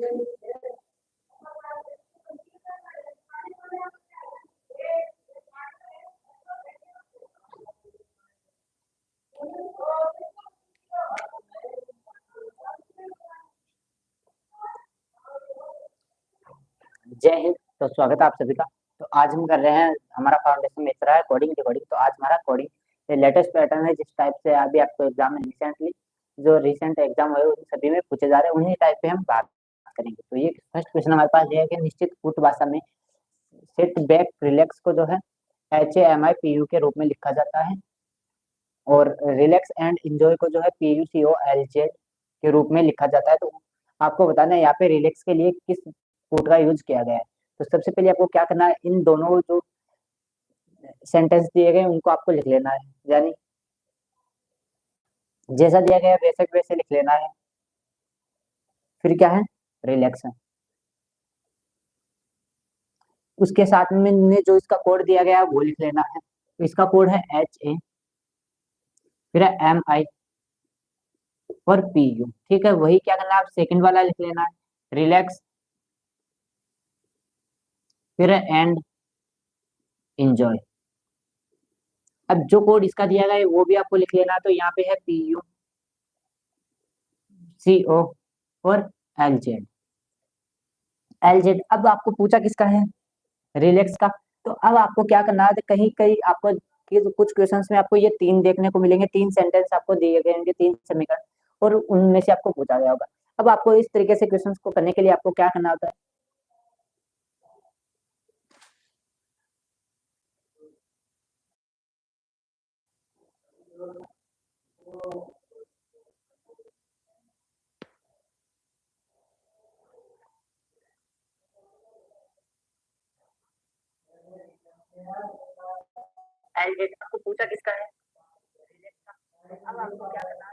जय हिंद। तो स्वागत है आप सभी का। तो आज हम कर रहे हैं, हमारा फाउंडेशन में रहा है कोडिंग डिकोडिंग। तो आज हमारा कोडिंग लेटेस्ट पैटर्न है, जिस टाइप से अभी आपको एग्जाम में रिसेंटली जो रिसेंट एग्जाम हुए उन सभी में पूछे जा रहे हैं, उन्हीं टाइप पे हम बात करेंगे। तो ये फर्स्ट क्वेश्चन हमारे पास ये है कि निश्चित कूट भाषा में सेट बैक रिलैक्स को जो है HAMIPU के रूप में लिखा जाता है, और रिलैक्स एंड एंजॉय को जो है PUCOLZ के रूप में लिखा जाता है। तो आपको बताना है यहाँ पे रिलैक्स के लिए किस कोड का यूज किया गया है। तो सबसे पहले आपको क्या करना है, इन दोनों जो सेंटेंस दिए गए उनको आपको लिख लेना है, यानी जैसा दिया गया वैसे के वैसे लिख लेना है। फिर क्या है, रिलैक्स है। उसके साथ में जो इसका कोड दिया गया है वो लिख लेना है। तो इसका कोड है HA, फिर है MI और PU। ठीक है, वही क्या करना है, आप सेकंड वाला लिख लेना है, रिलैक्स, फिर है एंड एंजॉय। अब जो कोड इसका दिया गया है वो भी आपको लिख लेना है। तो यहाँ पे है PUCO और LZ। अब आपको पूछा किसका है, रिलैक्स का। तो अब आपको क्या करना है, कहीं कहीं आपको कुछ क्वेश्चंस में आपको ये तीन देखने को मिलेंगे, तीन सेंटेंस आपको दिए गए होंगे, तीन समीकरण, और उनमें से आपको पूछा गया होगा। अब आपको इस तरीके से क्वेश्चंस को करने के लिए आपको क्या करना होता है, LZ आपको पूछा किसका है, अब आपको क्या करना है।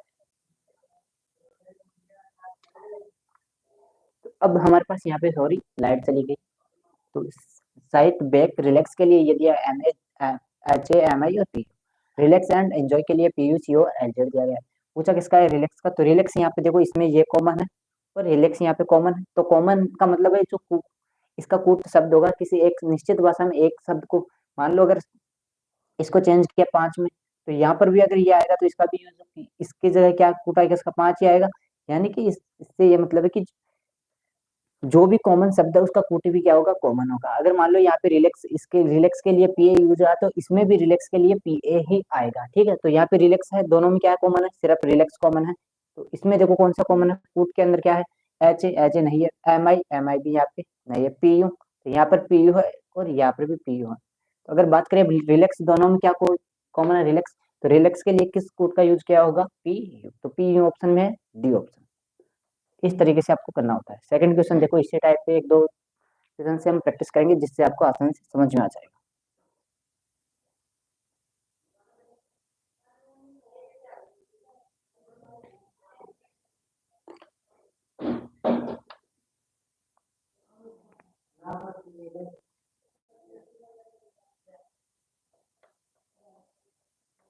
तो अब हमारे पास यहाँ पे सॉरी लाइट चली गई। तो साइट बैक रिलैक्स के लिए ये दिया HAMI और PU। रिलैक्स एंड एंजॉय के लिए PUCOLZ दिया गया है। पूछा किसका है, रिलैक्स का। तो रिलैक्स यहाँ पे देखो, इसमें ये कॉमन है और रिलैक्स यहाँ पे कॉमन है। तो कॉमन का मतलब है जो इसका कूट शब्द होगा किसी एक निश्चित भाषा में एक शब्द को, मान लो अगर इसको चेंज किया 5 में, तो यहाँ पर भी अगर ये आएगा तो इसका भी इसकी जगह क्या कूट आएगा, इसका 5 ही आएगा। यानी कि इससे ये मतलब है कि जो भी कॉमन शब्द है उसका कूट भी क्या होगा, कॉमन होगा। अगर मान लो यहाँ पे रिलैक्स, इसके रिलैक्स के लिए PA यूज हुआ, तो इसमें भी रिलैक्स के लिए PA ही आएगा। ठीक है, तो यहाँ पे रिलैक्स है, दोनों में क्या कॉमन है, सिर्फ रिलैक्स कॉमन है। तो इसमें देखो कौन सा कॉमन है, कूट के अंदर क्या है, HA नहीं है, MI भी यहाँ पे नहीं है, PU तो यहाँ पर PU है और यहाँ पर भी PU है। तो अगर बात करें रिलैक्स, दोनों में क्या कॉमन है, रिलैक्स। तो रिलैक्स के लिए किस कूट का यूज किया होगा, PU। तो PU ऑप्शन में है, डी ऑप्शन। इस तरीके से आपको करना होता है। सेकंड क्वेश्चन देखो, इसी टाइप पे एक दो क्वेश्चन से हम प्रैक्टिस करेंगे, जिससे आपको आसानी से समझ में आ जाएगा।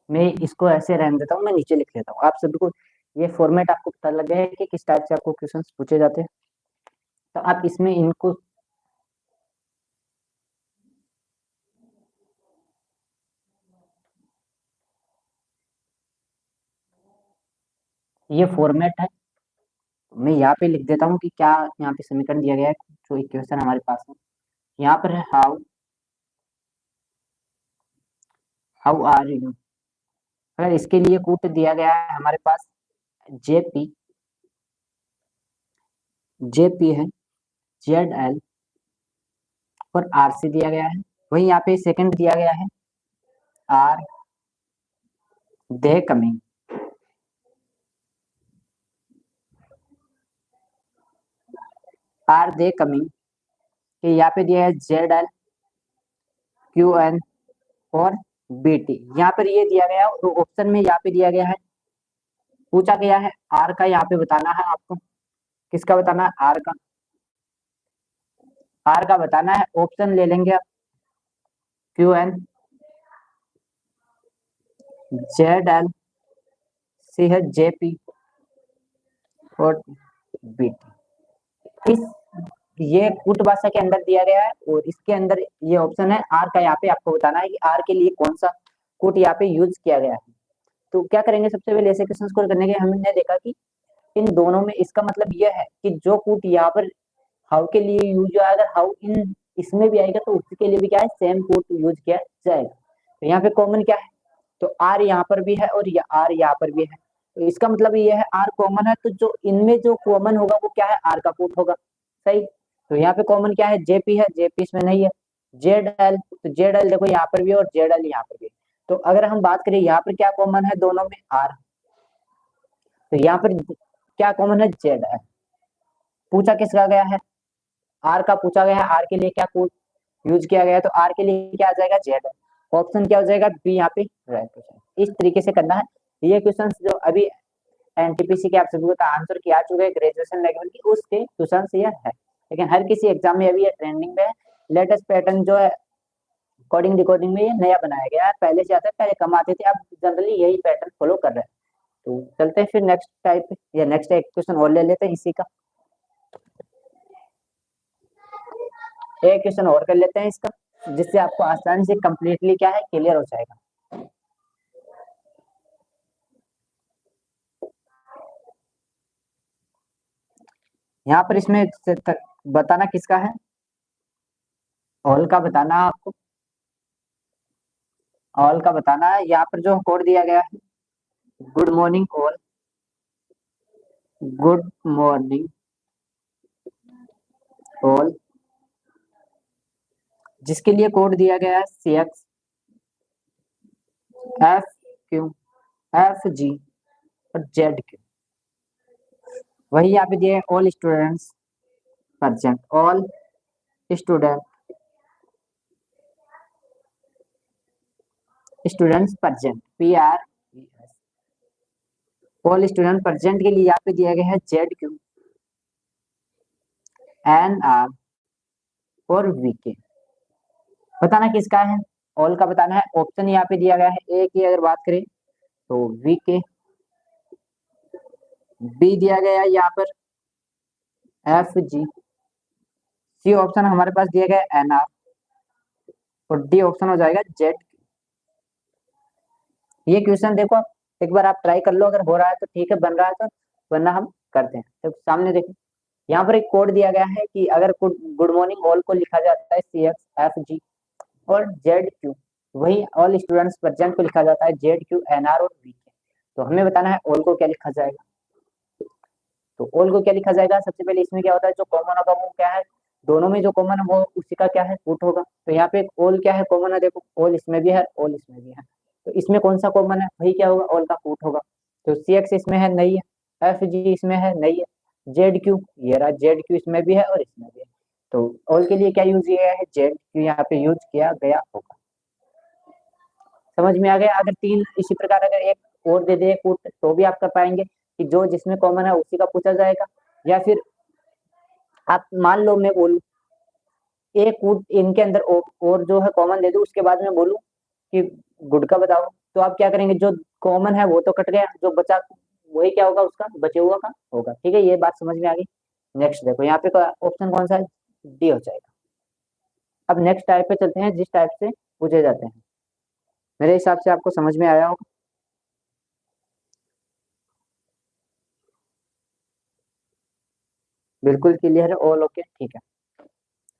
मैं इसको ऐसे रहने देता हूँ, मैं नीचे लिख लेता हूँ। आप सभी को ये फॉर्मेट आपको पता लग गया है कि किस टाइप से आपको क्वेश्चंस पूछे जाते हैं। तो आप इसमें इनको ये फॉर्मेट है, मैं यहाँ पे लिख देता हूँ कि क्या यहाँ पे समीकरण दिया गया है, जो इक्वेशन हमारे पास है। यहाँ पर है हाउ हाउ आर यू। अगर इसके लिए कूट दिया गया है हमारे पास जेपी, जेपी है, ZL और RC दिया गया है। वही यहाँ पे सेकंड दिया गया है, are they coming, are they coming कि यहाँ पे दिया है ZL QN और BT। यहाँ पर ये दिया गया है, और ऑप्शन में यहाँ पे दिया गया है, पूछा गया है आर का। यहाँ पे बताना है आपको, किसका बताना है, आर का। आर का बताना है, ऑप्शन ले लेंगे आप, QN, ZL, सी है JP और BT। इस ये कूट भाषा के अंदर दिया गया है और इसके अंदर ये ऑप्शन है आर का। यहाँ पे आपको बताना है कि आर के लिए कौन सा कूट यहाँ पे यूज किया गया है। तो क्या करेंगे, सबसे पहले ऐसे क्वेश्चन को करने के हमने देखा कि इन दोनों में इसका मतलब यह है कि जो कूट यहाँ पर हाउ के लिए यूज हुआ है, अगर हाउ इन इसमें भी आएगा तो उसके लिए भी क्या है, सेम कूट यूज किया जाएगा। तो यहाँ पे कॉमन क्या है, तो आर यहाँ पर भी है और आर यहाँ पर भी है। तो इसका मतलब ये है आर कॉमन है, तो जो इनमें जो कॉमन होगा वो क्या है, आर का कूट होगा। सही। तो यहाँ पे कॉमन क्या है, जेपी है, जेपी इसमें नहीं है। जेड एल, तो जेड एल देखो यहाँ पर भी और जेड एल यहाँ पर भी। तो अगर हम बात करें यहाँ पर क्या कॉमन है दोनों में, आर। तो यहाँ पर क्या कॉमन है, जेड एल। पूछा किसका गया है, आर का पूछा गया है। आर के लिए क्या कूट यूज किया गया है, तो आर के लिए क्या आ जाएगा, जेड एल। ऑप्शन क्या हो जाएगा, बी यहाँ पे राइट। इस तरीके से करना है। ये क्वेश्चन जो अभी एनटीपीसी के आप सभी का आंसर किया चुके हैं ग्रेजुएशन लेवल की, उसके क्वेश्चन ये है। लेकिन हर किसी एग्जाम में अभी ये ट्रेंडिंग में है। लेटेस्ट पैटर्न जो है कोडिंग डिकोडिंग में ये नया बनाया गया है, पहले से आता है, पहले कम आते थे, अब जनरली यही पैटर्न फॉलो कर रहे हैं। तो चलते हैं फिर नेक्स्ट टाइप या नेक्स्ट एक क्वेश्चन और ले लेते हैं इसी का। एक क्वेश्चन और कर लेते हैं इसका, जिससे आपको आसानी से कंप्लीटली क्या है, क्लियर हो जाएगा। यहाँ पर इसमें बताना किसका है, ऑल का बताना है आपको, ऑल का बताना है। यहाँ पर जो कोड दिया गया है, good morning all, good morning all, जिसके लिए कोड दिया गया है C X F Q F G और जेड क्यू। वही यहाँ पे दिए all students present, all students present, P R, all student present के लिए यहाँ पे दिया गया है जेड क्यू एन आर और वी के। बताना किसका है, ऑल का बताना है। ऑप्शन यहाँ पे दिया गया है, ए की अगर बात करें तो वी के, बी दिया गया है यहाँ पर एफ जी, सी ऑप्शन हमारे पास दिया गया है एन आर और डी ऑप्शन हो जाएगा जेड। ये क्वेश्चन देखो, एक बार आप ट्राई कर लो, अगर हो रहा है तो ठीक है, बन रहा है तो, वरना हम करते हैं। तो सामने देखो, यहाँ पर एक कोड दिया गया है कि अगर गुड मॉर्निंग ऑल को लिखा जाता है सी एक्स एफ जी और जेड क्यू, वही ऑल स्टूडेंट्स प्रेजेंट को लिखा जाता है जेड क्यू एन आर और वी के। तो हमें बताना है ऑल को क्या लिखा जाएगा। तो ऑल को क्या लिखा जाएगा, सबसे पहले इसमें क्या होता है, जो कॉमन होगा वो क्या है, दोनों में जो कॉमन है वो उसी का क्या है, रूट होगा। तो यहाँ पे ऑल क्या है, कॉमन है, देखो ऑल इसमें भी है, ऑल इसमें भी है। तो इसमें कौन सा कॉमन है, वही क्या होगा, ऑल का रूट होगा। तो सी एक्स इसमें है, नहीं है। एफ जी इसमें है, नहीं है। जेड क्यू, ये रहा जेड क्यू इसमें भी है और इसमें भी है। तो ऑल के लिए क्या यूज किया गया है, जेड क्यू यहाँ पे यूज किया गया होगा। समझ में आ गया। अगर तीन इसी प्रकार अगर एक और दे दे कूट तो भी आप कर पाएंगे कि जो जिसमें कॉमन है उसी का पूछा जाएगा। या फिर आप मान लो मैं बोलूं एक कूट इनके अंदर और जो है कॉमन दे दूं, उसके बाद में बोलूं कि गुड का बताओ, तो आप क्या करेंगे, जो कॉमन है वो तो कट गया, जो बचा वही क्या होगा, उसका बचे हुआ का होगा। ठीक है, ये बात समझ में आ गई। नेक्स्ट देखो यहाँ पे ऑप्शन कौन सा है, डी हो जाएगा। अब नेक्स्ट टाइप पे चलते हैं, जिस टाइप से पूछे जाते हैं। मेरे हिसाब से आपको समझ में आया होगा। बिल्कुल क्लियर है, ऑल ओके, ठीक है।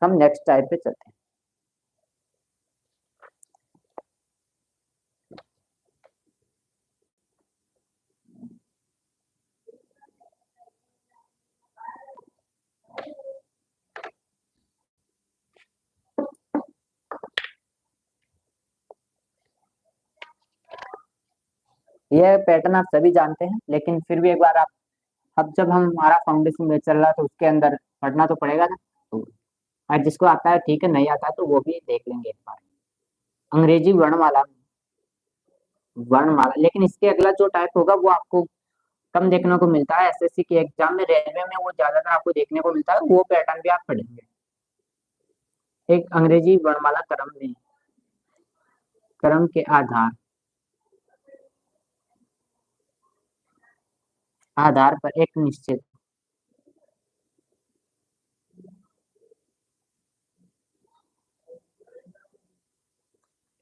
हम नेक्स्ट टाइप पे चलते हैं। यह पैटर्न आप सभी जानते हैं, लेकिन फिर भी एक बार आप, अब जब हम हमारा फाउंडेशन में चल रहा है तो उसके अंदर पढ़ना तो पड़ेगा ना। तो और जिसको आता है ठीक है, नहीं आता है तो वो भी देख लेंगे एक बार। अंग्रेजी वर्णमाला, वर्णमाला, लेकिन इसके अगला जो टाइप होगा वो आपको कम देखने को मिलता है। एसएससी के एग्जाम में, रेलवे में वो ज्यादातर आपको देखने को मिलता है, वो पैटर्न भी आप पढ़ेंगे। एक अंग्रेजी वर्णमाला क्रम में, क्रम के आधार पर एक निश्चित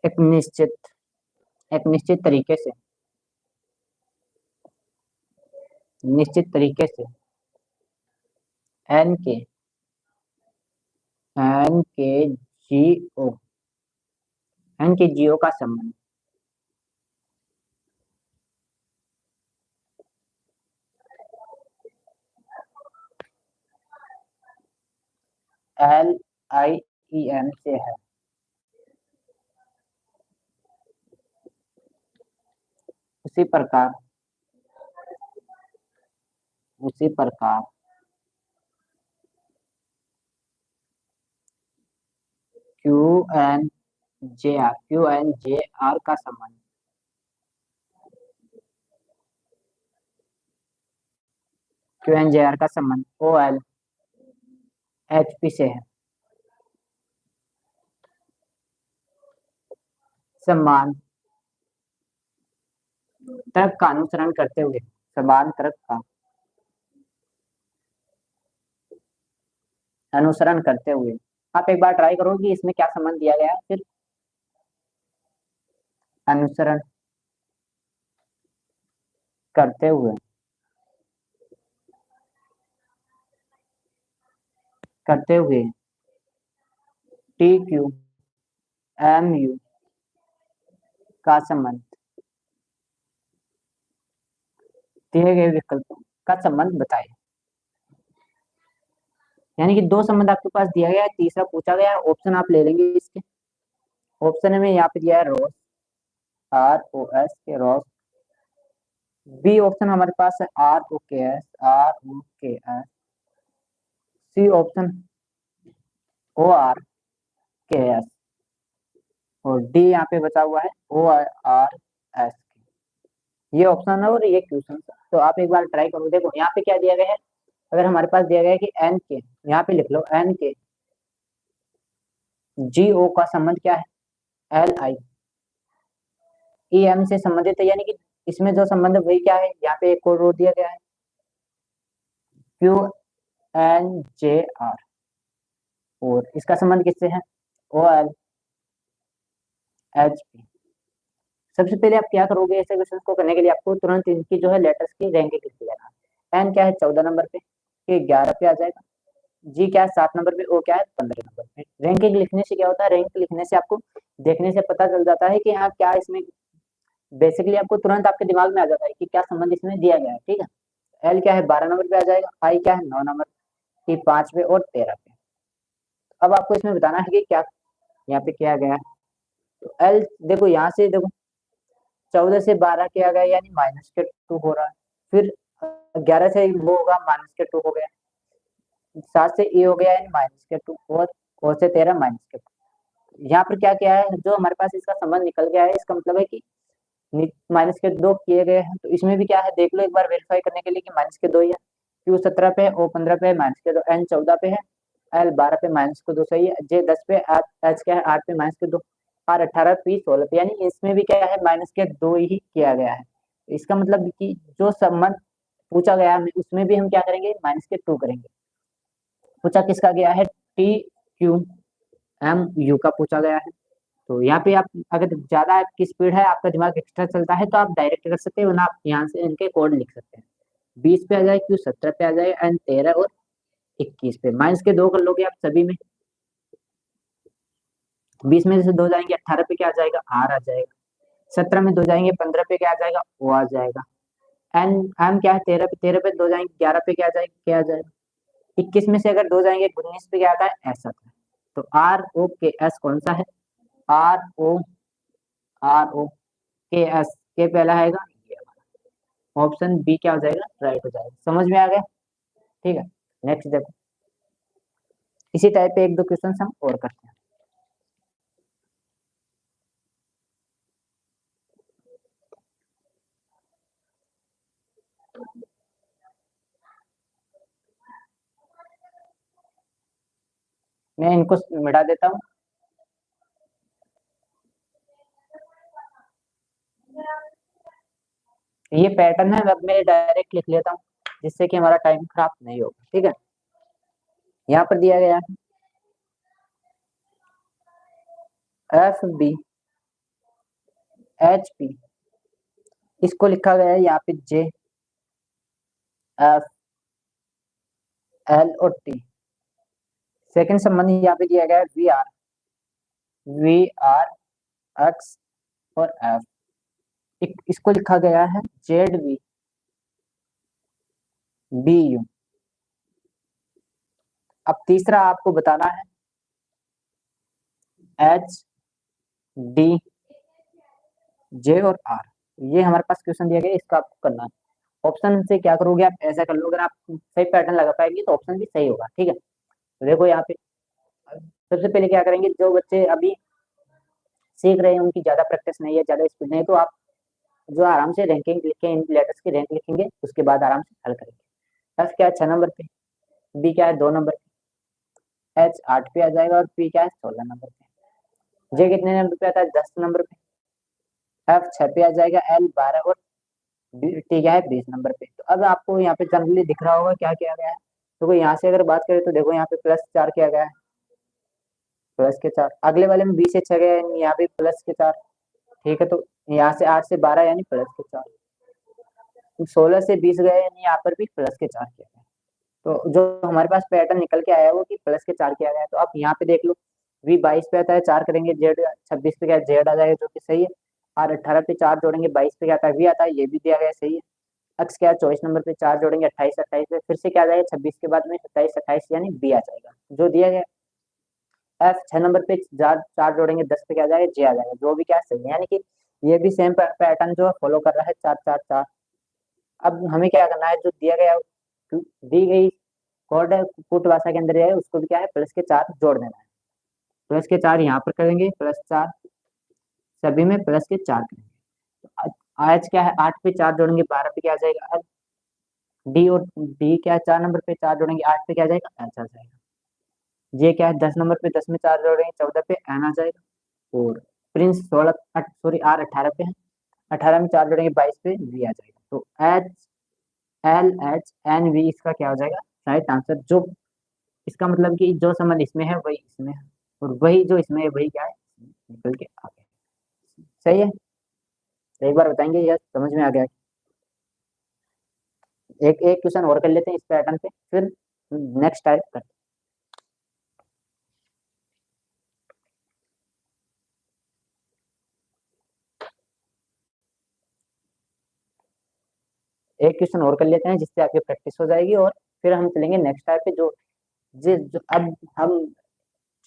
एक निश्चित तरीके से एन के जीओ का संबंध LIEM से है। उसी प्रकार QNJR का संबंध OLHP से है। समान तर्क का अनुसरण करते हुए समान तर्क का अनुसरण करते हुए आप एक बार ट्राई करो कि इसमें क्या संबंध दिया गया है, फिर अनुसरण करते हुए TQMU का संबंध दिए गए विकल्पों का संबंध बताए। यानी कि दो संबंध आपके पास दिया गया है, तीसरा पूछा गया है। ऑप्शन आप ले लेंगे इसके। ऑप्शन में यहाँ पे दिया है रोस, ROS के रोस। बी ऑप्शन हमारे पास है ROKS। सी ऑप्शन ORKS और डी यहाँ पे बचा हुआ है ORS। ये ऑप्शन है और ये क्वेश्चन। तो आप एक बार ट्राई करो। देखो यहाँ पे क्या दिया गया है। अगर हमारे पास दिया गया है कि एन के, यहाँ पे लिख लो एन के GO का संबंध क्या है, LIEM से संबंधित है। यानी कि इसमें जो संबंध है वही क्या है, यहाँ पे एक कोड दिया गया है QNJR और इसका संबंध किससे है, OLHP। सबसे पहले आप क्या करोगे, ऐसे क्वेश्चन को करने के लिए आपको तुरंत इनकी जो है लेटर्स की रैंकिंग लिख लेना। एन क्या है 14 नंबर पे, के 11 पे आ जाएगा, जी क्या है 7 नंबर पे, ओ क्या है 15 नंबर पे। रैंकिंग लिखने से क्या होता है, रैंक लिखने से आपको देखने से पता चल जाता है कि हाँ क्या इसमें बेसिकली आपको तुरंत आपके दिमाग में आ जाता है कि क्या संबंध इसमें दिया गया है। ठीक है, एल क्या है 12 नंबर पे आ जाएगा, आई क्या है 9 नंबर, टी 5 पे और 13 पे। अब आपको इसमें बताना है कि क्या यहाँ पे किया गया है। तो एल देखो यहाँ से देखो 14 से 12 किया गया यानी -2 हो रहा है, फिर 11 से वो होगा -2 हो गया, 7 से ए हो गया यानी -2 और से 13 -2। यहाँ पर क्या किया है, जो हमारे पास इसका संबंध निकल गया है, इसका मतलब है कि -2 किए गए हैं। तो इसमें भी क्या है देख लो एक बार वेरीफाई करने के लिए कि -2 ही है। Q 17 पे, O 15 पे, -2, N 14 पे है, L 12 पे, -2 सही है, J 10 पे, H क्या है 8 पे, -2, R 18 P 16 पे। यानी इसमें भी क्या है -2 ही किया गया है। इसका मतलब कि जो संबंध पूछा गया है उसमें भी हम क्या करेंगे -2 करेंगे। पूछा किसका गया है, TQMU का पूछा गया है। तो यहाँ पे आप अगर ज्यादा आपकी स्पीड है, आपका दिमाग एक्स्ट्रा चलता है तो आप डायरेक्ट कर सकते हैं, वरना आप यहाँ से इनके कोड लिख सकते हैं। 20 पे आ जाए, Q 17 पे आ जाए, N 13 और 21 पे। -2 कर लोगे आप सभी में, 20 में से 2 जाएंगे 18 पे क्या आ जाएगा, R आ जाएगा। 17 में 2 जाएंगे 15 पे क्या आ जाएगा, O आ जाएगा। एन एम क्या है 13 पे, 13 पे 2 जाएंगे 11 पे क्या आ जाएगा, क्या आ जाएगा। 21 में से अगर 2 जाएंगे 19 पे क्या आता है, S आता है। तो ROKS कौन सा है, ROKS के पहला आएगा, ऑप्शन बी क्या हो जाएगा, राइट हो जाएगा। समझ में आ गया, ठीक है। नेक्स्ट देखो, इसी टाइप पे एक दो क्वेश्चन हम और करते हैं। मैं इनको मिटा देता हूँ। ये पैटर्न है, अब मैं डायरेक्ट लिख लेता हूँ जिससे कि हमारा टाइम खराब नहीं होगा। ठीक है, यहाँ पर दिया गया है FB एच पी, इसको लिखा गया है यहाँ पे जे एफ एल और टी। सेकंड संबंध यहाँ पे दिया गया है वी आर एक्स और एफ, इसको लिखा गया है जेड वी बी यू। अब तीसरा आपको बताना है एच डी जे और आर। ये हमारे पास क्वेश्चन दिया गया है, इसका आपको करना है। ऑप्शन से क्या करोगे आप, ऐसा कर लो, अगर आप सही पैटर्न लगा पाएंगे तो ऑप्शन भी सही होगा, ठीक है। तो देखो यहाँ पे सबसे पहले क्या करेंगे, जो बच्चे अभी सीख रहे हैं उनकी ज्यादा प्रैक्टिस नहीं है, ज्यादा स्पीड नहीं है, तो आप जो आराम से रैंकिंग लिख के इन लेटर्स की रैंक लिखेंगे, उसके बाद आराम से हल करेंगे। एफ क्या है 6 नंबर पे, बी क्या है 2 नंबर पे, एच 8 पे आ जाएगा और पी क्या है 16 नंबर पे, जे कितने नंबर पे आता है 10 नंबर पे, एफ 6 पे आ जाएगा, एल 12 और टी क्या है 20 नंबर पे। तो अब आपको यहाँ पे जनरली दिख रहा होगा क्या किया गया है। तो यहाँ से अगर बात करें तो देखो यहाँ पे +4 किया गया है, +4। अगले वाले में 20 से 6 गया है, यहाँ पे +4, ठीक है। तो यहाँ से 8 से 12 यानी +4, 16 से 20 गए यानी यहाँ पर भी +4 किया गया। तो जो हमारे पास पैटर्न निकल के आया है वो कि +4 किया गया है। तो आप यहाँ पे देख लो, वी 22 पे आता है 4 करेंगे, जेड 26 पे क्या है जेड आ जाएगा जो कि सही है। आर 18 पे 4 जोड़ेंगे 22 पे क्या आता है वी आता है, ये भी दिया गया है, सही है। एक्स क्या है 24 नंबर पे 4 जोड़ेंगे 28 पे फिर से क्या आ जाएगा 26 के बाद में 27 यानी बी आ जाएगा जो दिया गया। एफ 6 नंबर पे 4 जोड़ेंगे 10 पे क्या आ जाएगा जे आ जाएगा, जो भी क्या है सही है। यानी कि ये भी सेम पैटर्न जो है फॉलो कर रहा है, 4 4 4। अब हमें क्या करना है, जो दिया गया दी गई कोड कूट भाषा के अंदर है उसको भी क्या है +4 जोड़ देना है। +4 यहाँ पर करेंगे, +4 सभी में +4 करेंगे। आज क्या है 8 पे 4 जोड़ेंगे 12 पे क्या आ जाएगा अब डी, और डी क्या है 4 नंबर पे 4 जोड़ेंगे 8 पे क्या आ जाएगा एच आ जाएगा। जे क्या है 10 नंबर पे 10 में 4 जोड़ेंगे 14 पे एन आ जाएगा। और प्रिंस 16 सॉरी आर 18 पे है, 18 में 4 जोड़ेंगे 22 पे वी आ जाएगा। तो H L H N V इसका क्या हो जाएगा राइट आंसर। जो इसका मतलब कि जो संबंध इसमें है वही इसमें है, और वही जो इसमें है वही क्या है निकल के आ गया। सही है, तो एक बार बताएंगे यह समझ में आ गया। एक एक क्वेश्चन और कर लेते हैं इस पैटर्न पे, फिर नेक्स्ट टाइप करते हैं। एक क्वेश्चन और कर लेते हैं जिससे आपकी प्रैक्टिस हो जाएगी, और फिर हम चलेंगे नेक्स्ट टाइप पे। जो अब हम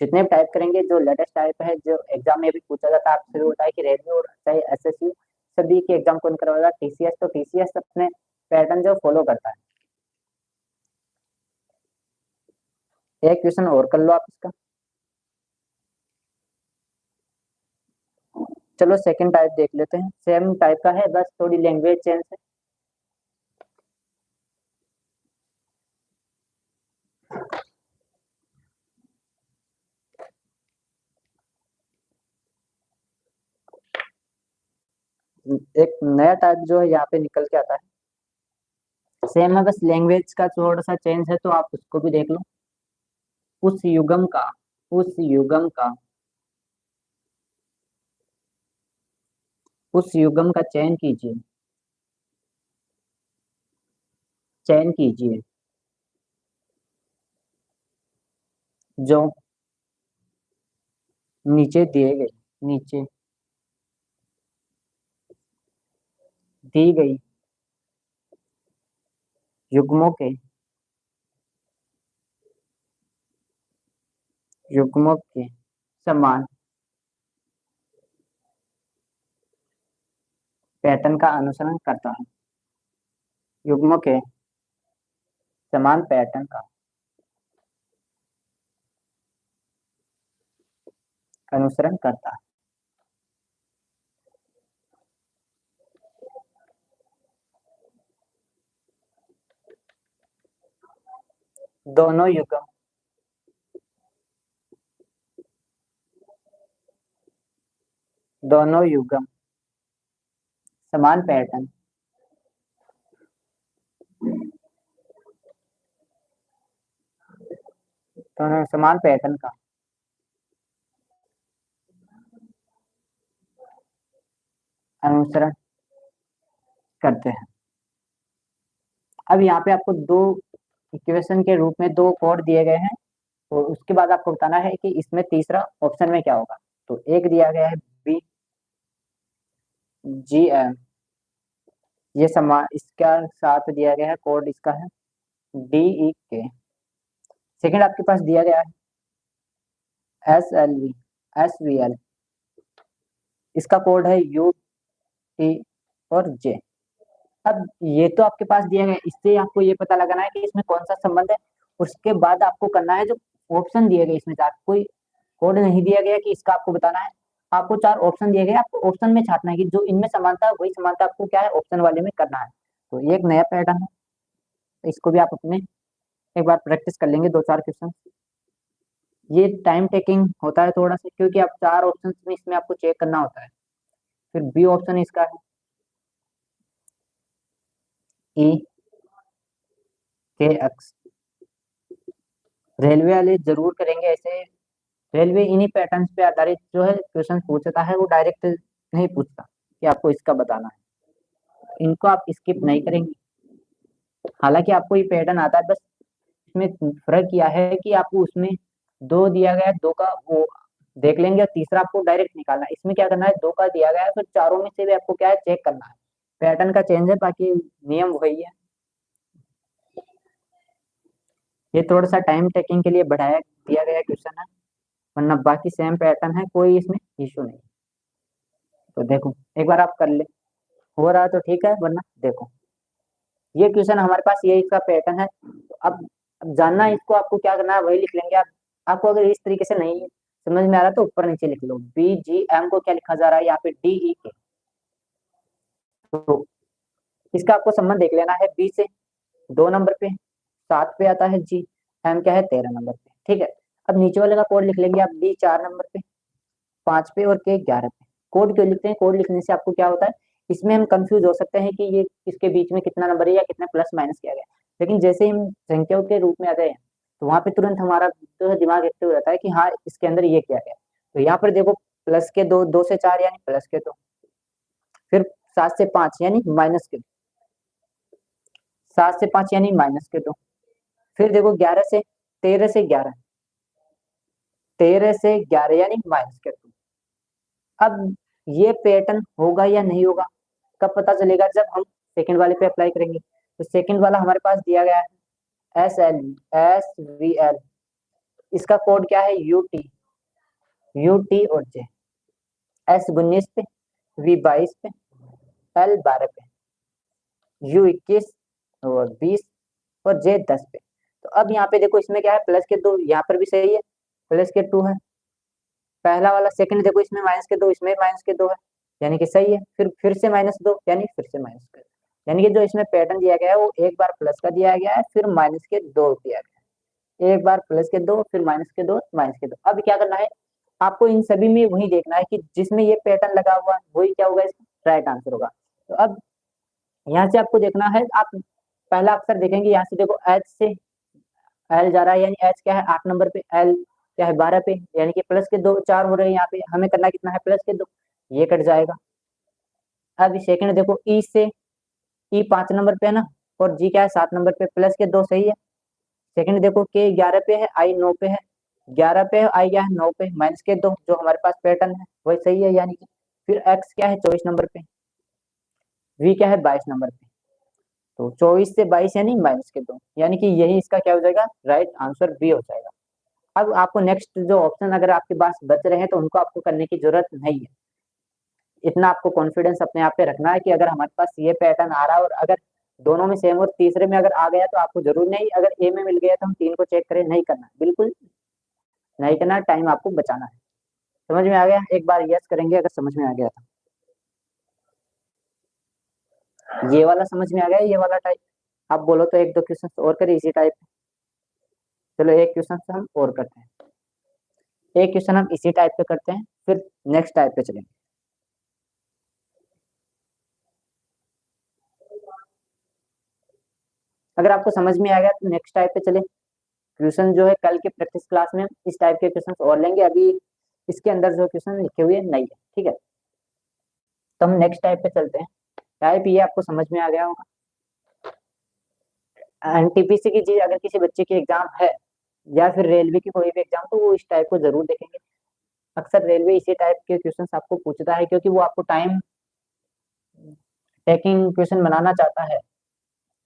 जितने भी टाइप करेंगे, जो लेटेस्ट टाइप है जो एग्जाम में भी पूछा जाता है आपसे, होता है कि रेलवे और चाहे एसएससी सभी के एग्जाम कौन करवाएगा टीसीएस। तो टीसीएस अपने पैटर्न जो फॉलो करता है। एक क्वेश्चन और कर लो आप इसका। चलो सेकंड टाइप देख लेते हैं, सेम टाइप का है बस थोड़ी लैंग्वेज चेंज है। एक नया टाइप जो है यहाँ पे निकल के आता है, सेम है बस लैंग्वेज का थोड़ा सा चेंज है, तो आप उसको भी देख लो। उस युगम का, उस युगम का, उस युगम का चयन कीजिए, चयन कीजिए जो नीचे दिए गए, नीचे दी गई युग्मों के, युग्मों के समान पैटर्न का अनुसरण करता है, युग्मों के समान पैटर्न का अनुसरण करता है। दोनों युगम, दोनों युगम समान पैटर्न, दोनों समान पैटर्न का करते हैं। अब यहाँ पे आपको दो इक्वेशन के रूप में दो कोड दिए गए हैं, और उसके बाद आपको बताना है कि इसमें तीसरा ऑप्शन में क्या होगा। तो एक दिया गया है बी जी एम, ये समान इसका साथ दिया गया है कोड, इसका है डी ई के। सेकंड आपके पास दिया गया है S L V S V L, इसका कोड है यू टी और जे। अब ये तो आपके पास दिया गया है, इससे आपको ये पता लगाना है कि इसमें कौन सा संबंध है। उसके बाद आपको करना है जो ऑप्शन दिए गए, इसमें चार कोई कोड नहीं दिया गया कि इसका आपको बताना है। आपको चार ऑप्शन दिए गए, आपको ऑप्शन में छापना है कि जो इनमें समानता है वही समानता आपको क्या है ऑप्शन वाले में करना है। तो ये एक नया पैटर्न है, तो इसको भी आप अपने एक बार प्रैक्टिस कर लेंगे, दो चार क्वेश्चन। ये टाइम टेकिंग होता है थोड़ा सा, क्योंकि आप चार ऑप्शन में इसमें आपको चेक करना होता है। फिर बी ऑप्शन इसका है ई के एक्स। रेलवे वाले जरूर करेंगे ऐसे, रेलवे इन्हीं पैटर्न्स पे आधारित जो है क्वेश्चन पूछता है, वो डायरेक्ट नहीं पूछता कि आपको इसका बताना है। इनको आप स्किप नहीं करेंगे, हालांकि आपको ये पैटर्न आता है, बस इसमें फर्क किया है कि आपको उसमें दो दिया गया है, दो का वो देख लेंगे, और तीसरा आपको डायरेक्ट निकालना है। इसमें क्या करना है, दो का दिया गया है तो चारों में से भी आपको क्या है चेक करना है। पैटर्न का चेंज है, बाकी नियम वही है। ये थोड़ा सा टाइम टेकिंग के लिए बढ़ाया दिया गया क्वेश्चन है, वरना बाकी सेम पैटर्न है, कोई इसमें इशू नहीं। तो देखो एक बार आप कर ले, हो रहा तो ठीक है, वरना देखो ये क्वेश्चन हमारे पास ये इसका पैटर्न है। तो अब जानना है इसको, आपको क्या करना है वही लिख लेंगे आप। आपको अगर इस तरीके से नहीं समझ में आ रहा तो ऊपर नीचे लिख लो, बी जी एम को क्या लिखा जा रहा है यहाँ पे डी ई के। तो इसका आपको संबंध देख लेना है, बी से 2 नंबर पे 7 पे आता है जी, एम क्या है 13 नंबर पे, ठीक है। अब नीचे वाले का कोड लिख लेंगे आप, डी 4 नंबर पे, 5 पे और के 11 पे। कोड क्यों लिखते हैं, कोड लिखने से आपको क्या होता है, इसमें हम कंफ्यूज हो सकते हैं कि ये इसके बीच में कितना नंबर है या कितना प्लस माइनस किया गया है। लेकिन जैसे ही हम संख्याओं के रूप में आ गए तो वहां पे तुरंत हमारा जो है दिमाग एक्टिव हो जाता है कि हाँ इसके अंदर ये किया गया। तो यहाँ पर देखो प्लस के दो, 2 से 4 यानी प्लस के दो, फिर 7 से 5 यानी माइनस के दो, 7 से 5 यानी माइनस के दो, फिर देखो 13 से 11, 13 से 11 यानी माइनस के दो। अब ये पैटर्न होगा या नहीं होगा, कब पता चलेगा, जब हम सेकंड वाले पे अप्लाई करेंगे। तो सेकंड वाला हमारे पास दिया गया है एस वी एल, इसका कोड क्या है यू टी और जे। एस 19 पे, वी 22 पे, एल 12 पे, यू 21 और 20 और जे 10 पे। तो अब यहाँ पे देखो इसमें क्या है, प्लस के दो, यहाँ पर भी सही है, प्लस के 2 है पहला वाला। सेकंड देखो इसमें माइनस के दो, इसमें माइनस के दो है, यानी कि सही है। फिर से -2 यानी फिर से माइनस के, यानी कि जो इसमें पैटर्न दिया गया है वो एक बार प्लस का दिया गया है, फिर माइनस के दो दिया गया है, एक बार प्लस के दो, फिर माइनस के दो, माइनस के दो। अब क्या करना है, आपको इन सभी में वही देखना है कि जिसमें ये पैटर्न लगा हुआ है वही क्या होगा, इसका राइट आंसर होगा। तो अब यहाँ से आपको देखना है, आप पहला अक्षर देखेंगे, यहाँ से देखो एच से एल जा रहा है, यानी एच क्या है 8 नंबर पे, एल क्या है 12 पे, यानी कि प्लस के दो 4 हो रहे हैं। यहाँ पे हमें करना कितना है, प्लस के दो, ये कट जाएगा। अब सेकंड देखो ई से, ई 5 नंबर पे है ना, और जी क्या है 7 नंबर पे, प्लस के दो सही है। सेकंड देखो के 11 पे है, आई 9 पे है, 11 पे है, आई क्या है 9 पे, माइनस के दो जो हमारे पास पैटर्न है वही सही है, यानी कि फिर एक्स क्या है 24 नंबर पे, वी क्या है 22 नंबर पे। तो 24 से 22 यानी माइनस के दो, यानी कि यही इसका क्या हो जाएगा, राइट आंसर बी हो जाएगा। अब आपको नेक्स्ट जो ऑप्शन अगर आपके पास बच रहे हैं तो उनको आपको करने की जरूरत नहीं है। इतना आपको कॉन्फिडेंस अपने आप पे रखना है कि अगर हमारे पास ये पैटर्न आ रहा है और अगर दोनों में सेम और तीसरे में अगर आ गया तो आपको जरूर नहीं, अगर ए में मिल गया तो हम तीन को चेक करें, नहीं करना, बिल्कुल नहीं करना, टाइम आपको बचाना है। समझ में आ गया, एक बार यस करेंगे अगर समझ में आ गया तो। ये वाला समझ में आ गया, ये वाला टाइप आप बोलो तो एक दो क्वेश्चन और करें इसी टाइप। चलो एक क्वेश्चन हम और करते हैं, एक क्वेश्चन हम इसी टाइप पे करते हैं, फिर नेक्स्ट टाइप पे चलेंगे। अगर आपको समझ में आ गया तो नेक्स्ट टाइप पे चले। क्वेश्चन जो है कल के प्रैक्टिस क्लास में इस टाइप के क्वेश्चन और लेंगे, अभी इसके अंदर जो क्वेश्चन लिखे हुए नहीं है, ठीक है। तो हम नेक्स्ट टाइप पे चलते हैं। टाइप ये आपको समझ में आ गया होगा। एनटीपीसी की चीज अगर किसी बच्चे की एग्जाम है या फिर रेलवे की कोई भी एग्जाम, तो वो इस टाइप को जरूर देखेंगे। अक्सर रेलवे इसी टाइप के क्वेश्चंस आपको पूछता है, क्योंकि वो आपको टाइम टेकिंग क्वेश्चन बनाना चाहता है।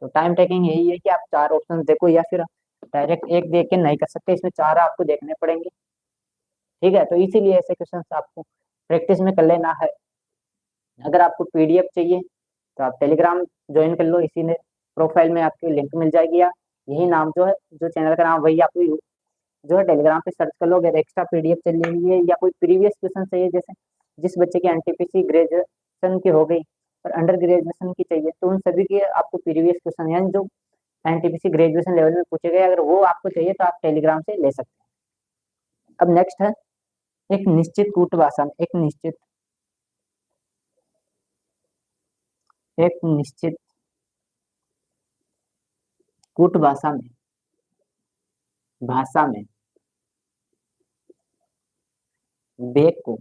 तो टाइम टेकिंग यही है कि आप 4 ऑप्शन देखो, या फिर डायरेक्ट एक देख के नहीं कर सकते, इसमें 4 आपको देखने पड़ेंगे। ठीक है, तो इसीलिए ऐसे क्वेश्चन आपको प्रैक्टिस में कर लेना है। अगर आपको पीडीएफ चाहिए तो आप टेलीग्राम ज्वाइन कर लो, इसी ने प्रोफाइल में आपकी लिंक मिल जाएगी, या यही नाम जो है, जो चैनल का नाम वही आपको जो है टेलीग्राम पे सर्च कर लो। अगर एक्स्ट्रा पीडीएफ चाहिए है या कोई प्रीवियस क्वेश्चन चाहिए, जैसे जिस बच्चे की एनटीपीसी ग्रेजुएशन की हो गई और अंडर ग्रेजुएशन की चाहिए, तो उन सभी के आपको प्रीवियस क्वेश्चन यानी जो एनटीपीसी ग्रेजुएशन लेवल में पूछे गए, अगर वो आपको चाहिए तो आप टेलीग्राम से ले सकते हैं। अब नेक्स्ट है एक निश्चित कूट भाषा में, एक निश्चित कूट भाषा में बेक को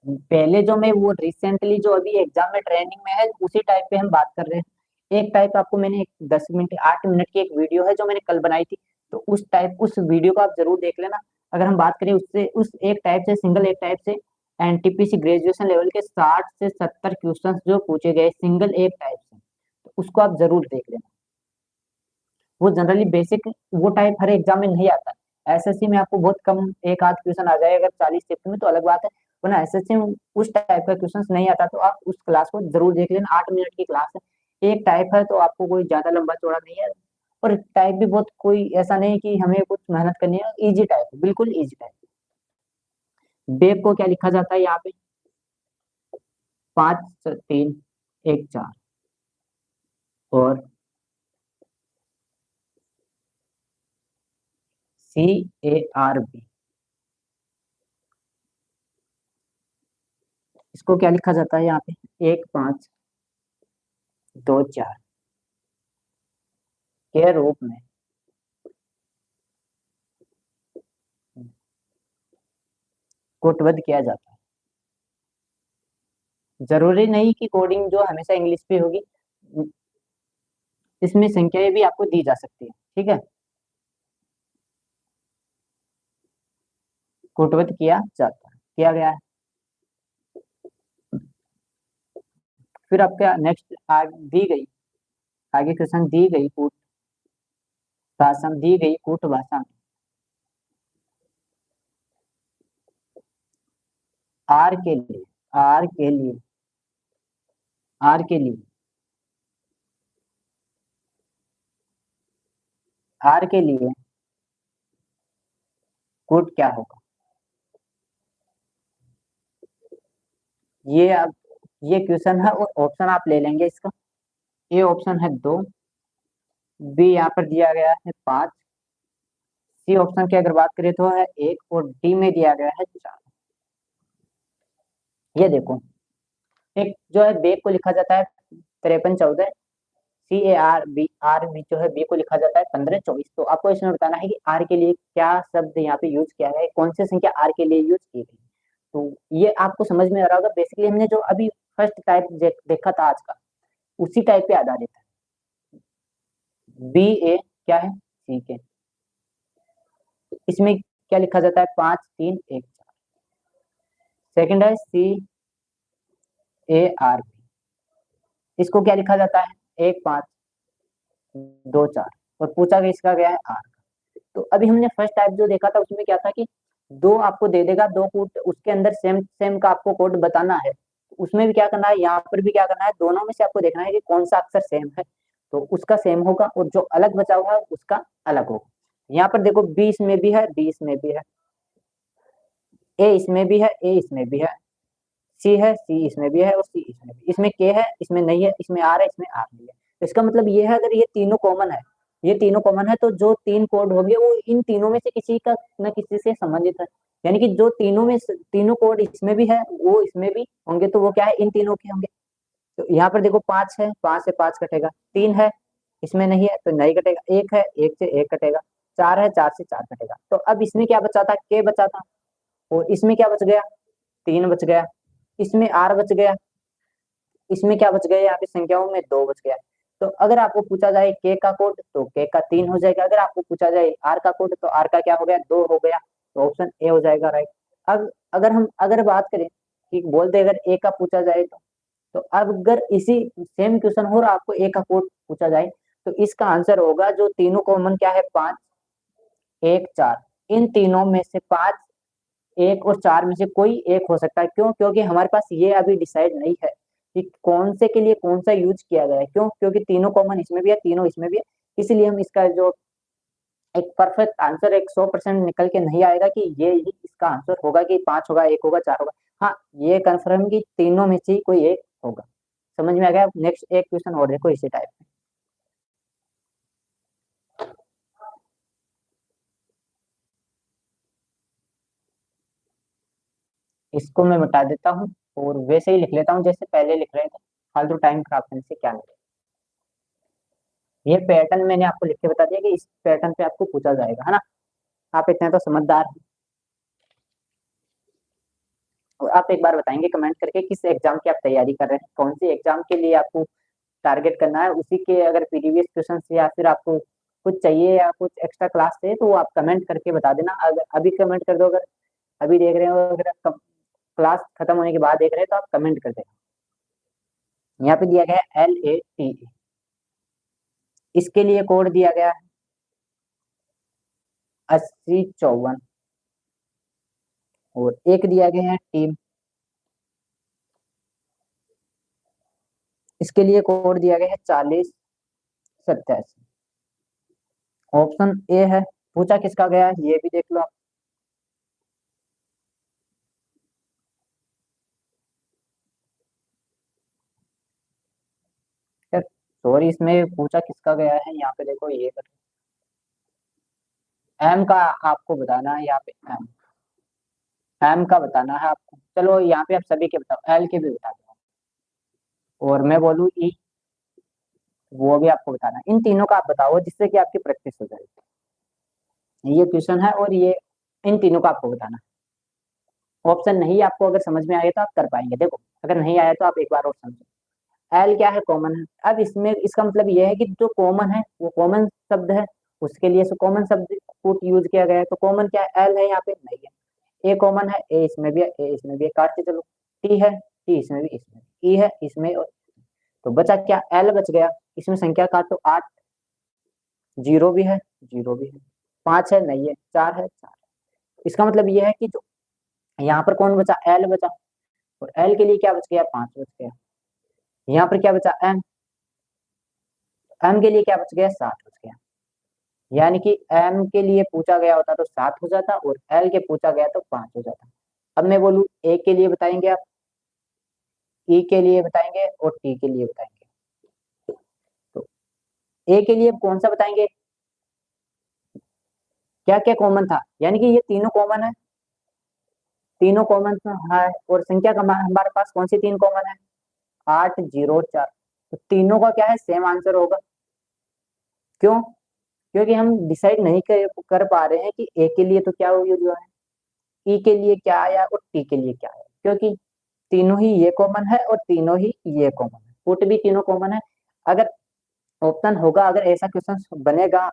पहले जो मैं वो रिसेंटली जो अभी एग्जाम में ट्रेनिंग में है उसी टाइप पे हम बात कर रहे हैं। एक टाइप आपको मैंने 10 मिनट 8 मिनट की एक वीडियो है जो मैंने कल बनाई थी, तो उस वीडियो को आप जरूर देख लेना। अगर हम बात करें उससे उस एक टाइप से सिंगल एक टाइप से एनटीपीसी ग्रेजुएशन लेवल के 60 से 70 क्वेश्चन जो पूछे गए सिंगल एक टाइप से, तो उसको आप जरूर देख लेना। वो जनरली बेसिक वो टाइप हर एग्जाम में नहीं आता। एसएससी में आपको बहुत कम एक आध क्वेश्चन आ जाए, अगर 40 चैप्टर में तो अलग बात है, वरना एसएससी में उस टाइप का क्वेश्चन नहीं आता। तो आप उस क्लास को जरूर देख लेना, 8 मिनट की क्लास है, एक टाइप है, तो आपको कोई ज्यादा लंबा चौड़ा नहीं है। और टाइप भी बहुत कोई ऐसा नहीं कि हमें कुछ मेहनत करनी है, इजी टाइप है, बिल्कुल इजी टाइप। बेग को क्या लिखा जाता है यहाँ पे? 5 3 1 4 और CARB, इसको क्या लिखा जाता है यहाँ पे? 1 5 2 4 के रूप में कोटबद्ध किया जाता है। जरूरी नहीं कि कोडिंग जो हमेशा इंग्लिश पे होगी, इसमें संख्याएं भी आपको दी जा सकती है। ठीक है, कोटबद्ध किया गया है। फिर आपका नेक्स्ट दी गई आगे क्वेश्चन, दी गई कूट भाषा में आर के लिए आर के लिए आर के लिए आर के लिए कूट क्या होगा? ये अब ये क्वेश्चन है और ऑप्शन आप ले लेंगे इसका। ए ऑप्शन है 2, बी यहाँ पर दिया गया है 5, सी ऑप्शन की अगर बात करें तो है 1, और डी में दिया गया है 4। ये देखो, एक जो है बेग को लिखा जाता है 53 14, CARB जो है बी को लिखा जाता है 15 24। तो आपको इसमें बताना है कि आर के लिए क्या शब्द यहाँ पे यूज किया है, कौन सी संख्या आर के लिए यूज की गई। तो ये आपको समझ में आ रहा होगा। बेसिकली हमने जो अभी फर्स्ट टाइप देखा था आज का, उसी टाइप पे आधारित है। BA क्या है? ठीक है, इसमें क्या लिखा जाता है? 5 3 1 4। सेकंड है CARB, इसको क्या लिखा जाता है? 1 5 2 4, और पूछा गया इसका क्या है? आर। तो अभी हमने फर्स्ट टाइप जो देखा था उसमें क्या था कि दो आपको दे देगा, दो कोड उसके अंदर सेम सेम का आपको कोड बताना है। उसमें भी क्या करना है, यहाँ पर भी क्या करना है, दोनों में से आपको देखना है कि कौन सा अक्षर सेम है, तो उसका सेम होगा, और जो अलग बचा हुआ है उसका अलग होगा। यहाँ पर देखो, बी इसमें भी है, बी इसमें भी है, ए इसमें भी है, ए इसमें भी है, सी है, सी इसमें भी है, और सी इसमें भी। इसमें के है, इसमें नहीं है, इसमें आर है, इसमें आर नहीं है। तो इसका मतलब ये है, अगर ये तीनों कॉमन है, ये तीनों कॉमन है, तो जो 3 कोड होंगे वो इन तीनों में से किसी का न किसी से संबंधित है। यानी कि जो तीनों कोड इसमें भी है वो इसमें भी होंगे, तो वो क्या है, इन तीनों के होंगे। तो यहाँ पर देखो 5 है, 5 से 5 कटेगा, 3 है, इसमें नहीं है तो नहीं कटेगा, 1 है, 1 से 1 कटेगा, 4 है, 4 से 4 कटेगा। तो अब इसमें क्या बचा था? के बचा था, और इसमें क्या बच गया? 3 बच गया। इसमें r बच गया, इसमें क्या बच गया, यहाँ पे संख्याओं में 2 बच गया। तो अगर आपको पूछा जाए k का कोड तो k का 3 हो जाएगा, अगर आपको पूछा जाए r का कोड तो r का क्या हो गया, 2 हो गया। तो ऑप्शन ए हो जाएगा राइट। अब अगर बात करें कि बोल दे अगर a का पूछा जाए तो अब अगर इसी सेम क्वेश्चन हो और आपको a का कोड पूछा जाए तो इसका आंसर होगा जो तीनों कॉमन क्या है, 5 1 4। इन तीनों में से 5 1 और 4 में से कोई एक हो सकता है। क्यों? क्योंकि हमारे पास ये अभी डिसाइड नहीं है कि कौन से के लिए कौन सा यूज किया गया है। क्यों? क्योंकि तीनों कॉमन इसमें भी है, तीनों इसमें भी है। इसलिए हम इसका जो एक परफेक्ट आंसर एक 100% निकल के नहीं आएगा कि ये ही इसका आंसर होगा कि 5 होगा, 1 होगा, 4 होगा। हाँ, ये कंफर्म कि तीनों में से ही कोई एक होगा। समझ में आ गया? नेक्स्ट एक क्वेश्चन और देखो इसी टाइप में। इसको मैं मिटा देता हूँ और वैसे ही लिख लेता हूँ जैसे पहले लिख रहे थे, फालतू टाइम खराब करने से क्या मिलेगा। ये पैटर्न मैंने आपको लिख के बता दिया कि इस पैटर्न पे आपको पूछा जाएगा, है ना। आप इतने तो समझदार हैं। और आप एक बार बताएंगे कमेंट करके किस एग्जाम की आप तैयारी कर रहे हैं, कौन सी एग्जाम के लिए आपको टारगेट करना है, उसी के अगर प्रीवियस क्वेश्चन या फिर आपको कुछ चाहिए या कुछ एक्स्ट्रा क्लास चाहिए तो वो आप कमेंट करके बता देना। अगर अभी कमेंट कर दो, अगर अभी देख रहे हो, अगर क्लास खत्म होने के बाद देख रहे हैं तो आप कमेंट कर देना। यहाँ पे दिया गया है LATE, इसके लिए कोड दिया गया है 8054 और एक दिया गया है टीम, इसके लिए कोड दिया गया है 4087। ऑप्शन ए है। पूछा किसका गया है ये भी देख लो आप। सॉरी, इसमें पूछा किसका गया है, यहाँ पे देखो ये एम का आपको बताना है। यहाँ पे एम का बताना है आपको। चलो यहाँ पे आप सभी के बताओ, एल के भी बता दो और मैं बोलूँ ई, वो भी आपको बताना है। इन तीनों का आप बताओ जिससे कि आपकी प्रैक्टिस हो जाएगी। ये क्वेश्चन है और ये इन तीनों का आपको बताना है। ऑप्शन नहीं आपको अगर समझ में आए तो आप कर पाएंगे। देखो अगर नहीं आया तो आप एक बार और समझो। एल क्या है, कॉमन है। अब इसमें इसका मतलब ये है कि जो कॉमन है वो कॉमन शब्द है, उसके लिए कॉमन शब्द को यूज किया गया है। तो कॉमन क्या है, एल है, यहाँ पे नहीं है। ए कॉमन है, ए इसमें भी है, ए इसमें भी है, काट के चलो। टी है, टी इसमें भी, इसमें ई है, इसमें तो बचा क्या, एल बच गया। इसमें संख्या काटो 8, जीरो भी है, जीरो भी है, 5 है, नहीं है, 4 है, 4। इसका मतलब ये है कि जो यहाँ पर कौन बचा, एल बचा। और एल के लिए क्या बच गया, 5 बच गया। यहाँ पर क्या बचा, एम, एम के लिए क्या बच गया, 7 बच गया। यानी कि एम के लिए पूछा गया होता तो 7 हो जाता और एल के पूछा गया तो 5 हो जाता। अब मैं बोलूँ ए के लिए बताएंगे आप, ई के लिए बताएंगे और टी के लिए बताएंगे। तो ए के लिए कौन सा बताएंगे, क्या क्या कॉमन था, यानी कि ये तीनों कॉमन है, तीनों कॉमन है। और संख्या का हमारे पास कौन सी तीन कॉमन है, 8 0 4। तो तीनों का क्या है, सेम आंसर होगा। क्यों? क्योंकि हम डिसाइड नहीं कर पा रहे हैं कि ए के लिए तो क्या यूज हुआ है, ई के लिए क्या आया और टी के लिए क्या आया, क्योंकि तीनों ही ये कॉमन है और तीनों ही ये कॉमन है, पुट भी तीनों कॉमन है। अगर ऑप्शन होगा, अगर ऐसा क्वेश्चन बनेगा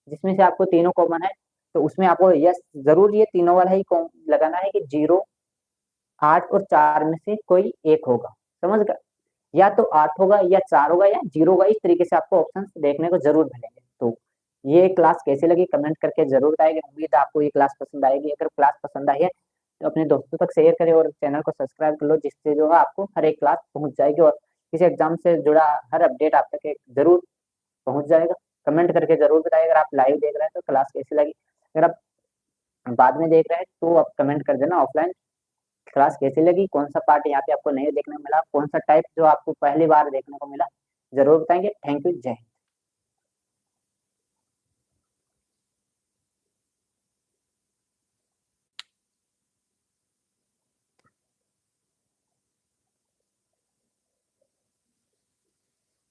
जिसमें से आपको तीनों कॉमन है तो उसमें आपको यस जरूर ये तीनों वाला ही लगाना है कि 0 8 और 4 में से कोई एक होगा। समझ गए? या तो 8 होगा या 4 होगा या 0 होगा। इस तरीके से आपको ऑप्शन देखने को जरूर मिलेंगे। तो ये क्लास कैसी लगी कमेंट करके जरूर बताएंगे। उम्मीद है आपको ये क्लास पसंद आएगी। अगर क्लास पसंद आई है तो अपने दोस्तों तक शेयर करें और चैनल को सब्सक्राइब कर लो, जिससे जो है आपको हर एक क्लास पहुंच जाएगी और किसी एग्जाम से जुड़ा हर अपडेट आप तक जरूर पहुंच जाएगा। कमेंट करके जरूर बताइए। अगर आप लाइव देख रहे हैं तो क्लास कैसी लगी, अगर आप बाद में देख रहे हैं तो आप कमेंट कर देना ऑफलाइन क्लास कैसी लगी, कौन सा पार्ट यहाँ पे आपको नहीं देखने को मिला, कौन सा टाइप जो आपको पहली बार देखने को मिला, जरूर बताएंगे। थैंक यू, जय हिंद।